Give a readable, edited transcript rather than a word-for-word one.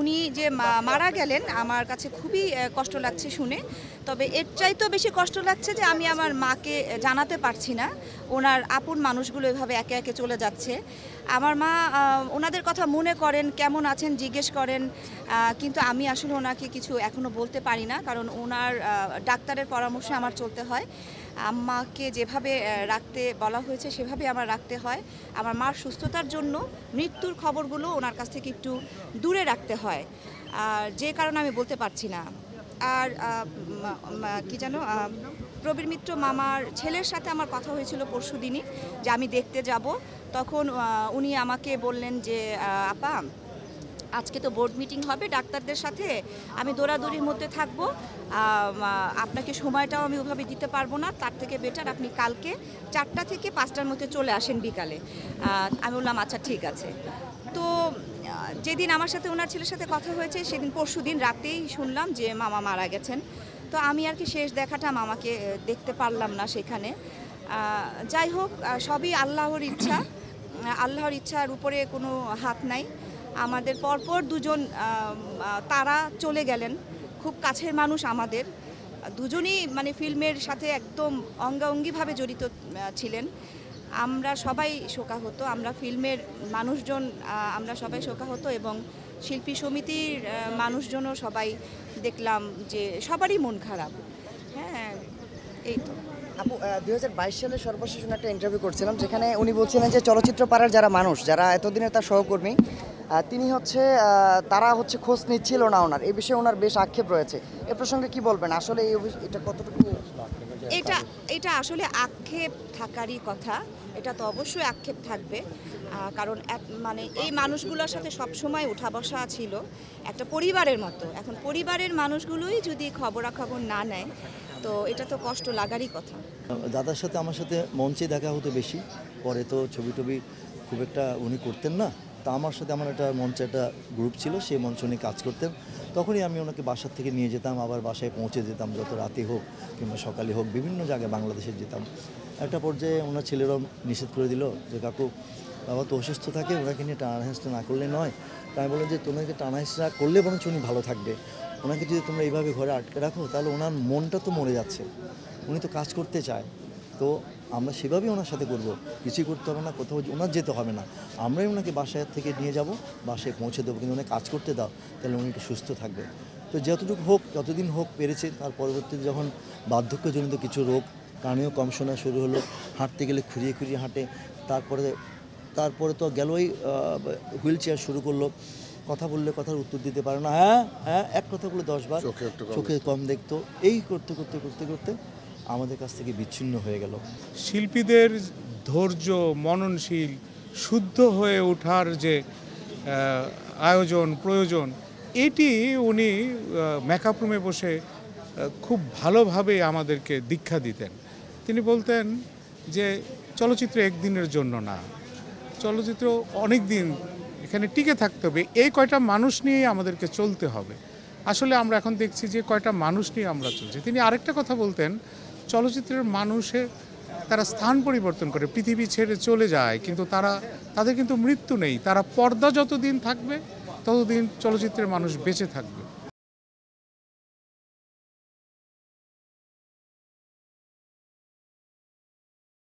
উনি যে মারা গেলেন আমার কাছে খুবই কষ্ট লাগছে শুনে। তবে এর চাইতেও বেশি কষ্ট লাগছে যে আমি আমার মাকে জানাতে পারছি না। ওনার আপন মানুষগুলো এভাবে একে একে চলে যাচ্ছে। আমার মা ওনাদের কথা মনে করেন, কেমন আছেন জিজ্ঞেস করেন, কিন্তু আমি আসলে ওনাকে কিছু এখনও বলতে পারি না, কারণ ওনার ডাক্তারের পরামর্শে আমার চলতে হয়। আম্মাকে যেভাবে রাখতে বলা হয়েছে সেভাবে আমার রাখতে হয়। আমার মার সুস্থতার জন্য মৃত্যুর খবরগুলো ওনার কাছ থেকে একটু দূরে রাখতে হয়, যে কারণে আমি বলতে পারছি না। আর কি জানো, প্রবীর মিত্র মামার ছেলের সাথে আমার কথা হয়েছিল পরশুদিনই যে আমি দেখতে যাব। তখন উনি আমাকে বললেন যে আপা, আজকে তো বোর্ড মিটিং হবে ডাক্তারদের সাথে, আমি দৌড়াদৌড়ির মধ্যে থাকবো, আপনাকে সময়টাও আমি ওভাবে দিতে পারবো না, তার থেকে বেটার আপনি কালকে 4টা থেকে 5টার মধ্যে চলে আসেন বিকালে। আমি বললাম আচ্ছা ঠিক আছে। তো যেদিন আমার সাথে ওনার ছেলের সাথে কথা হয়েছে সেদিন পরশুদিন রাতেই শুনলাম যে মামা মারা গেছেন। তো আমি আর কি শেষ দেখাটা মামাকে দেখতে পারলাম না সেখানে। যাই হোক, সবই আল্লাহর ইচ্ছা, আল্লাহর ইচ্ছার উপরে কোনো হাত নাই। আমাদের পরপর দুজন তারা চলে গেলেন, খুব কাছের মানুষ আমাদের দুজনই, মানে ফিল্মের সাথে একদম অঙ্গাঙ্গিভাবে জড়িত ছিলেন। আমরা সবাই শোকাহত, আমরা ফিল্মের মানুষজন আমরা সবাই শোকাহত, এবং শিল্পী সমিতির মানুষজনও সবাই দেখলাম যে সবারই মন খারাপ। হ্যাঁ, এই তো। আপু 2022 সালে সর্বশেষ একটা ইন্টারভিউ করছিলাম, যেখানে উনি বলছিলেন যে চলচ্চিত্র পাড়ার যারা মানুষ, যারা এতদিনের তার সহকর্মী, তিনি তারা খোঁজ নিচ্ছিল না ওনার, এই বিষয়ে ওনার বেশ আক্ষেপ রয়েছে। এ প্রসঙ্গে কি বলবেন? আসলে এটা কতটুকু? এটা আসলে আক্ষেপ থাকারই কথা, এটা তো অবশ্যই আক্ষেপ থাকবে, কারণ মানে এই মানুষগুলোর সাথে সবসময় উঠা বসা ছিল একটা পরিবারের মতো। এখন পরিবারের মানুষগুলোই যদি খবরাখবর না নেয়, তো এটা তো কষ্ট লাগারই কথা। দাদার সাথে আমার সাথে মঞ্চে দেখা হতো বেশি, পরে তো ছবি টবি খুব একটা উনি করতেন না। তা আমার সাথে আমার একটা মঞ্চে একটা গ্রুপ ছিল, সেই মঞ্চে উনি কাজ করতেন। তখনই আমি ওনাকে বাসার থেকে নিয়ে যেতাম, আবার বাসায় পৌঁছে যেতাম, যত রাতে হোক কিংবা সকালে হোক, বিভিন্ন জায়গায় বাংলাদেশে যেতাম। একটা পর্যায়ে ওনার ছেলেরাও নিষেধ করে দিল যে কাকু, বাবা তো অসুস্থ থাকে, ওনাকে নিয়ে টানা হেঁচড়া না করলে নয়। তাই বললাম যে তোমাকে টানা হেঁচড়া করলে বরঞ্চ উনি ভালো থাকবে, ওনাকে যদি তোমরা এইভাবে ঘরে আটকে রাখো তাহলে ওনার মনটা তো মরে যাচ্ছে, উনি তো কাজ করতে চায়। তো আমরা সেভাবেই ওনার সাথে করব, কিছুই করতে হবে না, কোথাও ওনার যেতে হবে না, আমরাই ওনাকে বাসায় থেকে নিয়ে যাব, বাসায় পৌঁছে দেবো, কিন্তু ওনাকে কাজ করতে দাও, তাহলে উনি একটু সুস্থ থাকবে। তো যতটুকু হোক, যতদিন হোক পেরেছে। তার পরবর্তীতে যখন বার্ধক্যজনিত কিছু রোগ, কানেও কম শোনা শুরু হলো, হাঁটতে গেলে খুঁড়িয়ে খুঁড়িয়ে হাঁটে, তারপরে তো গেলই হুইল চেয়ার শুরু করলো, কথা বললে কথার উত্তর দিতে পারে না, হ্যাঁ হ্যাঁ এক কথা বলে 10 বার, চোখে কম দেখতো। এই করতে করতে করতে করতে আমাদের কাছ থেকে বিচ্ছিন্ন হয়ে গেল। শিল্পীদের ধৈর্য, মননশীল, শুদ্ধ হয়ে ওঠার যে আয়োজন প্রয়োজন, এটি উনি মেকআপ রুমে বসে খুব ভালোভাবে আমাদেরকে দীক্ষা দিতেন। তিনি বলতেন যে চলচ্চিত্র একদিনের জন্য না, চলচ্চিত্র অনেক দিন এখানে টিকে থাকতে হবে, এই কয়টা মানুষ নিয়েই আমাদেরকে চলতে হবে। আসলে আমরা এখন দেখছি যে কয়টা মানুষ নিয়ে আমরা চলছি। তিনি আরেকটা কথা বলতেন, চলচ্চিত্রের মানুষের তারা স্থান পরিবর্তন করে, পৃথিবী ছেড়ে চলে যায়, কিন্তু তাদের কিন্তু মৃত্যু নেই, তারা পর্দা যতদিন থাকবে ততদিন চলচ্চিত্রের মানুষ বেঁচে থাকবে।